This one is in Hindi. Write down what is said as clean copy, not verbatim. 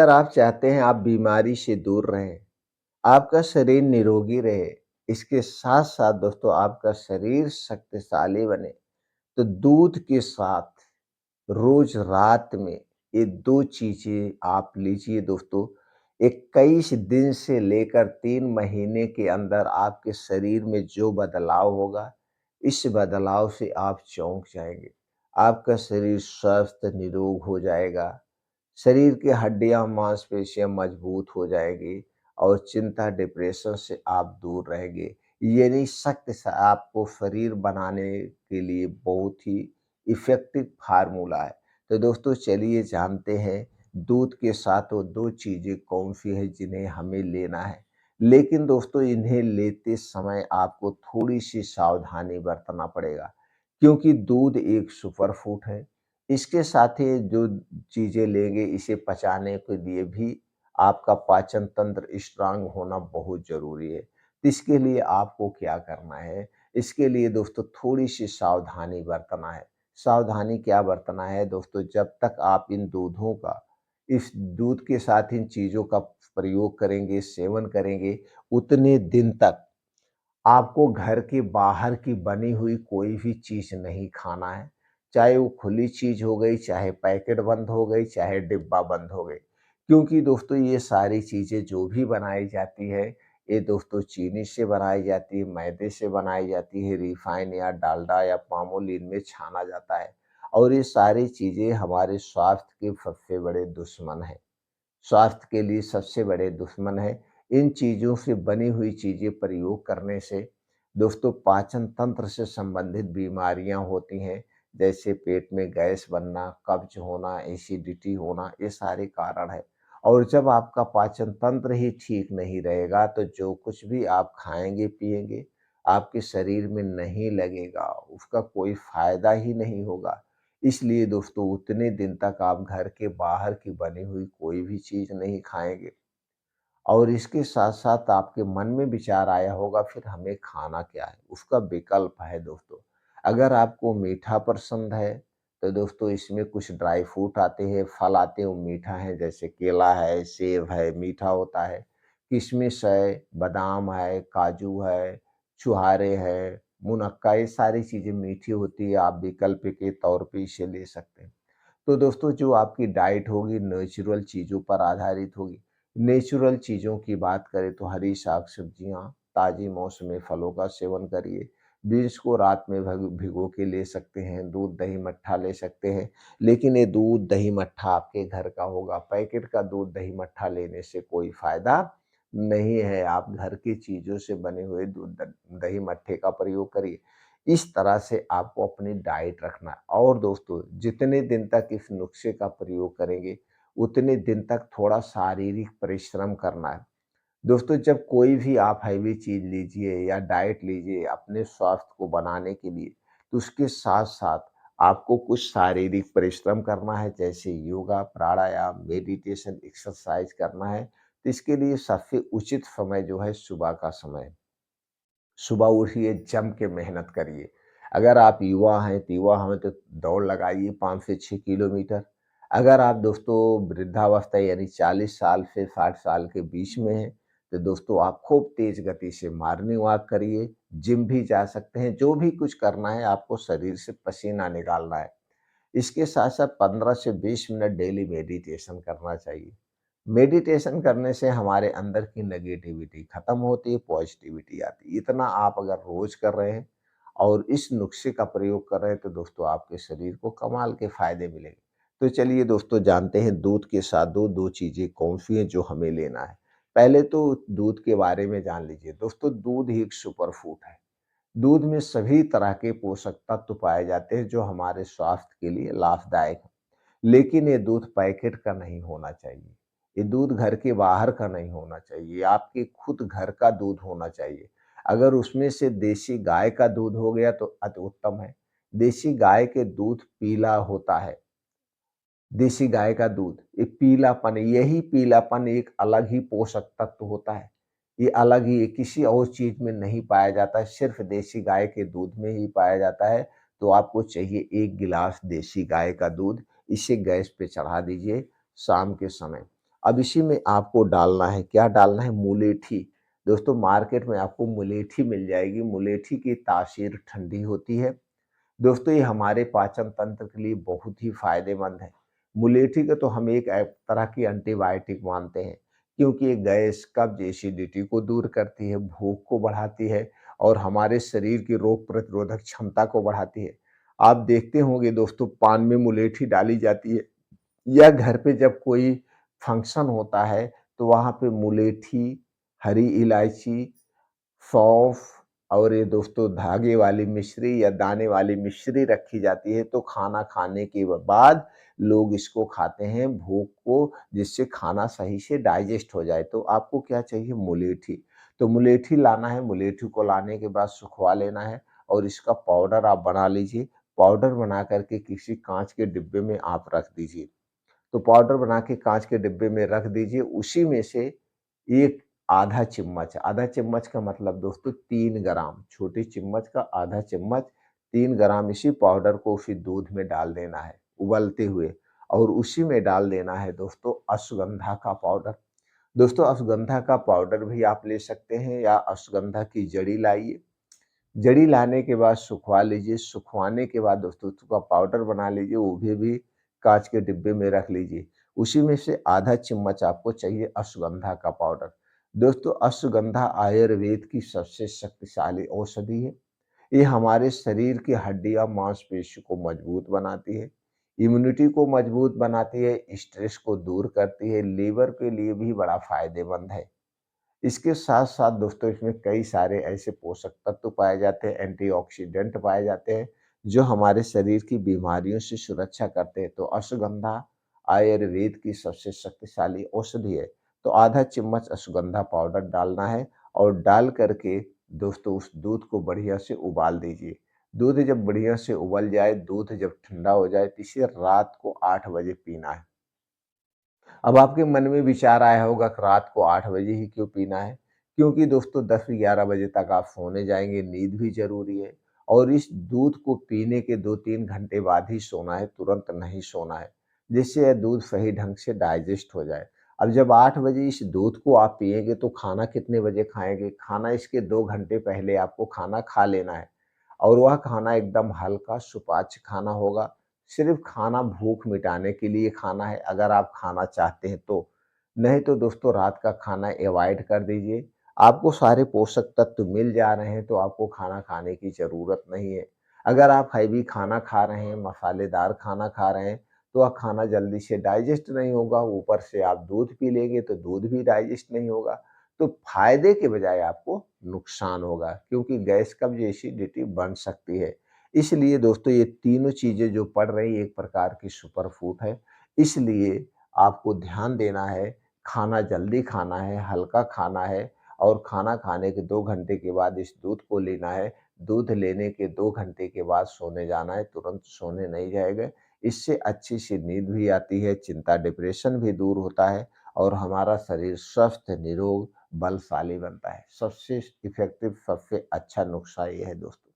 अगर आप चाहते हैं आप बीमारी से दूर रहें, आपका शरीर निरोगी रहे, इसके साथ-साथ दोस्तों आपका शरीर शक्तिशाली बने, तो दूध के साथ रोज़ रात में ये 2 चीज़ें आप लीजिए दोस्तों। 21 दिन से लेकर 3 महीने के अंदर आपके शरीर में जो बदलाव होगा, इस बदलाव से आप चौंक जाएँगे। आपका शरीर स्वस्थ निरोग हो जाएगा। शरीर की हड्डियाँ, मांसपेशियाँ मजबूत हो जाएगी और चिंता, डिप्रेशन से आप दूर रहेंगे। ये नहीं सख्त सा आपको शरीर बनाने के लिए बहुत ही इफ़ेक्टिव फ़ॉर्मूला है। तो दोस्तों चलिए जानते हैं दूध के साथ वो 2 चीज़ें कौन-सी हैं जिन्हें हमें लेना है। लेकिन दोस्तों इन्हें लेते समय आपको थोड़ी-सी सावधानी बरतना पड़ेगा क्योंकि दूध एक सुपर फूड है। इसके साथ ही जो चीज़ें लेंगे इसे पचाने के लिए भी आपका पाचन तंत्र स्ट्रॉन्ग होना बहुत ज़रूरी है। तो इसके लिए आपको क्या करना है? इसके लिए दोस्तों थोड़ी-सी सावधानी बरतना है। सावधानी क्या बरतना है दोस्तों? जब तक आप इन दूधों का इस दूध के साथ इन चीज़ों का प्रयोग करेंगे, सेवन करेंगे, उतने दिन तक आपको घर के बाहर की बनी हुई कोई भी चीज़ नहीं खाना है। चाहे वो खुली चीज़ हो गई, चाहे पैकेट बंद हो गई, चाहे डिब्बा बंद हो गई। क्योंकि दोस्तों ये सारी चीज़ें जो भी बनाई जाती है, ये दोस्तों चीनी से बनाई जाती है, मैदे से बनाई जाती है, रिफाइन या डालडा या पामोलिन में छाना जाता है। और ये सारी चीज़ें हमारे स्वास्थ्य के सबसे बड़े दुश्मन हैं। स्वास्थ्य के लिए सबसे बड़े दुश्मन हैं। इन चीज़ों से बनी हुई चीज़ें प्रयोग करने से दोस्तों पाचन तंत्र से संबंधित बीमारियाँ होती हैं, जैसे पेट में गैस बनना, कब्ज़ होना, एसिडिटी होना, ये सारे कारण हैं। और जब आपका पाचन तंत्र ही ठीक नहीं रहेगा, तो जो कुछ भी आप खाएँगे-पिएँगे, आपके शरीर में नहीं लगेगा, उसका कोई फ़ायदा ही नहीं होगा। इसलिए दोस्तों उतने दिन तक आप घर के बाहर की बनी हुई कोई भी चीज़ नहीं खाएँगे। और इसके साथ-साथ आपके मन में विचार आया होगा फिर हमें खाना क्या है? उसका विकल्प है दोस्तों। अगर आपको मीठा पसंद है, तो दोस्तों इसमें कुछ ड्राई फ्रूट आते हैं, फल आते हैं वो मीठा है जैसे केला है, सेब है, मीठा होता है। किशमिश है, बादाम है, काजू है, छुहारे है, मुनक्का ये सारी चीज़ें मीठी होती है, आप विकल्प के तौर पे इसे ले सकते हैं। तो दोस्तों जो आपकी डाइट होगी नेचुरल चीज़ों पर आधारित होगी। नेचुरल चीज़ों की बात करें तो हरी साग-सब्जियाँ, ताज़ी मौसमी फलों का सेवन करिए। बीन्स को रात में भिगो के ले सकते हैं, दूध, दही, मट्ठा ले सकते हैं। लेकिन ये दूध, दही, मट्ठा आपके घर का होगा। पैकेट का दूध, दही, मट्ठा लेने से कोई फ़ायदा नहीं है। आप घर की चीज़ों से बने हुए दूध, दही, मट्ठे का प्रयोग करिए। इस तरह से आपको अपनी डाइट रखना है और दोस्तों जितने दिन तक इस नुस्खे का प्रयोग करेंगे, उतने दिन तक थोड़ा शारीरिक परिश्रम करना है। दोस्तों जब कोई भी आप हैवी चीज़ लीजिए या डाइट लीजिए अपने स्वास्थ्य को बनाने के लिए, तो उसके साथ-साथ आपको कुछ शारीरिक परिश्रम करना है जैसे योगा, प्राणायाम, मेडिटेशन, एक्सरसाइज करना है। तो इसके लिए सबसे उचित समय जो है सुबह का समय है। सुबह उठिए, जम के मेहनत करिए। अगर आप युवा हैं, तो युवा हैं तो दौड़ लगाइए 5 से 6 किलोमीटर। अगर आप दोस्तों वृद्धावस्था यानी 40 साल से 60 साल के बीच में हैं, तो दोस्तों आप खूब तेज़ गति से मॉर्निंग वॉक करिए, जिम भी जा सकते हैं। जो भी कुछ करना है आपको शरीर से पसीना निकालना है। इसके साथ-साथ 15 से 20 मिनट डेली मेडिटेशन करना चाहिए। मेडिटेशन करने से हमारे अंदर की नेगेटिविटी खत्म होती है, पॉजिटिविटी आती है। इतना आप अगर रोज़ कर रहे हैं और इस नुस्खे का प्रयोग कर रहे हैं, तो दोस्तों आपके शरीर को कमाल के फ़ायदे मिलेंगे। तो चलिए दोस्तों जानते हैं दूध के साथ 2 चीज़ें कौन-सी हैं जो हमें लेना है। पहले तो दूध के बारे में जान लीजिए। दोस्तों दूध ही एक सुपर फूड है। दूध में सभी तरह के पोषक तत्व पाए जाते हैं जो हमारे स्वास्थ्य के लिए लाभदायक हैं। लेकिन ये दूध पैकेट का नहीं होना चाहिए। ये दूध घर के बाहर का नहीं होना चाहिए, आपके खुद घर का दूध होना चाहिए। अगर उसमें से देसी गाय का दूध हो गया तो अति उत्तम है। देसी गाय के दूध पीला होता है। देसी गाय का दूध, ये पीलापन यही पीलापन एक अलग ही पोषक तत्व होता है। ये अलग ही किसी और चीज़ में नहीं पाया जाता है, सिर्फ़ देसी गाय के दूध में ही पाया जाता है। तो आपको चाहिए 1 गिलास देसी गाय का दूध, इसे गैस पे चढ़ा दीजिए शाम के समय अब इसी में आपको डालना है, क्या डालना है? मुलेठी। दोस्तों मार्केट में आपको मुलेठी मिल जाएगी, मुलेठी की तासीर ठंडी होती है। दोस्तों ये हमारे पाचन तंत्र के लिए बहुत ही फ़ायदेमंद है। मुलेठी को तो हम एक तरह की एंटीबायोटिक मानते हैं, क्योंकि ये गैस, कब्ज़, एसिडिटी को दूर करती है, भूख को बढ़ाती है और हमारे शरीर की रोग प्रतिरोधक क्षमता को बढ़ाती है। आप देखते होंगे दोस्तों पान में मुलेठी डाली जाती है या घर पे जब कोई फंक्शन होता है, तो वहाँ पे मुलेठी, हरी इलायची, सौंफ और ये दोस्तों धागे वाली मिश्री या दाने वाली मिश्री रखी जाती है, तो खाना खाने के बाद लोग इसको खाते हैं भूख को, जिससे खाना सही से डाइजेस्ट हो जाए। तो आपको क्या चाहिए? मुलेठी। तो मुलेठी लाना है, मुलेठी को लाने के बाद सुखवा लेना है और इसका पाउडर आप बना लीजिए। पाउडर बना कर के किसी काँच के डिब्बे में आप रख दीजिए। तो पाउडर बना के काँच के डिब्बे में रख दीजिए, उसी में से एक आधा चम्मच का मतलब दोस्तों 3 ग्राम, छोटी चम्मच का आधा चम्मच 3 ग्राम इसी पाउडर को उसी दूध में डाल देना है, उबलते हुए और उसी में डाल देना है दोस्तों अश्वगंधा का पाउडर। दोस्तों अश्वगंधा का पाउडर भी आप ले सकते हैं या अश्वगंधा की जड़ी लाइए। जड़ी लाने के बाद सुखवा लीजिए, सुखवाने के बाद दोस्तों उसका पाउडर बना लीजिए, वो भी काँच के डिब्बे में रख लीजिए। उसी में से आधा चम्मच आपको चाहिए अश्वगंधा का पाउडर। दोस्तों अश्वगंधा आयुर्वेद की सबसे शक्तिशाली औषधि है। ये हमारे शरीर की हड्डियाँ, मांसपेशी को मजबूत बनाती है, इम्यूनिटी को मजबूत बनाती है, स्ट्रेस को दूर करती है, लीवर के लिए भी बड़ा फ़ायदेमंद है। इसके साथ-साथ दोस्तों इसमें कई सारे ऐसे पोषक तत्व पाए जाते हैं, एंटीऑक्सीडेंट पाए जाते हैं, जो हमारे शरीर की बीमारियों से सुरक्षा करते हैं। तो अश्वगंधा आयुर्वेद की सबसे शक्तिशाली औषधि है। तो आधा चम्मच अश्वगंधा पाउडर डालना है और डाल कर के दोस्तों उस दूध को बढ़िया से उबाल दीजिए। दूध जब बढ़िया से उबल जाए, दूध जब ठंडा हो जाए, तो इसे रात को 8 बजे पीना है। अब आपके मन में विचार आया होगा कि रात को 8 बजे ही क्यों पीना है? क्योंकि दोस्तों 10-11 बजे तक आप सोने जाएँगे, नींद भी ज़रूरी है और इस दूध को पीने के 2-3 घंटे बाद ही सोना है, तुरंत नहीं सोना है, जिससे यह दूध सही ढंग से डाइजेस्ट हो जाए। अब जब 8 बजे इस दूध को आप पिएँगे तो खाना कितने बजे खाएँगे? खाना इसके 2 घंटे पहले आपको खाना खा लेना है और वह खाना एकदम हल्का सुपाच्य खाना होगा। सिर्फ़ खाना भूख मिटाने के लिए खाना है अगर आप खाना चाहते हैं तो। नहीं तो दोस्तों रात का खाना अवॉइड कर दीजिए। आपको सारे पोषक तत्व मिल जा रहे हैं तो आपको खाना खाने की ज़रूरत नहीं है। अगर आप हैवी खाना खा रहे हैं, मसालेदार खाना खा रहे हैं, तो वह खाना जल्दी से डाइजेस्ट नहीं होगा, ऊपर से आप दूध पी लेंगे तो दूध भी डाइजेस्ट नहीं होगा। तो फ़ायदे के बजाय आपको नुकसान होगा क्योंकि गैस, कब्ज़, एसिडिटी बढ़ सकती है। इसलिए दोस्तों ये तीनों चीज़ें जो पड़ रही एक प्रकार की सुपर फूड है। इसलिए आपको ध्यान देना है, खाना जल्दी खाना है, हल्का खाना है और खाना खाने के 2 घंटे के बाद इस दूध को लेना है। दूध लेने के 2 घंटे के बाद सोने जाना है, तुरंत सोने नहीं जाएगा। इससे अच्छी-सी नींद भी आती है, चिंता, डिप्रेशन भी दूर होता है और हमारा शरीर स्वस्थ, निरोग, बलशाली बनता है। सबसे इफ़ेक्टिव, सबसे अच्छा नुस्खा ये है दोस्तों।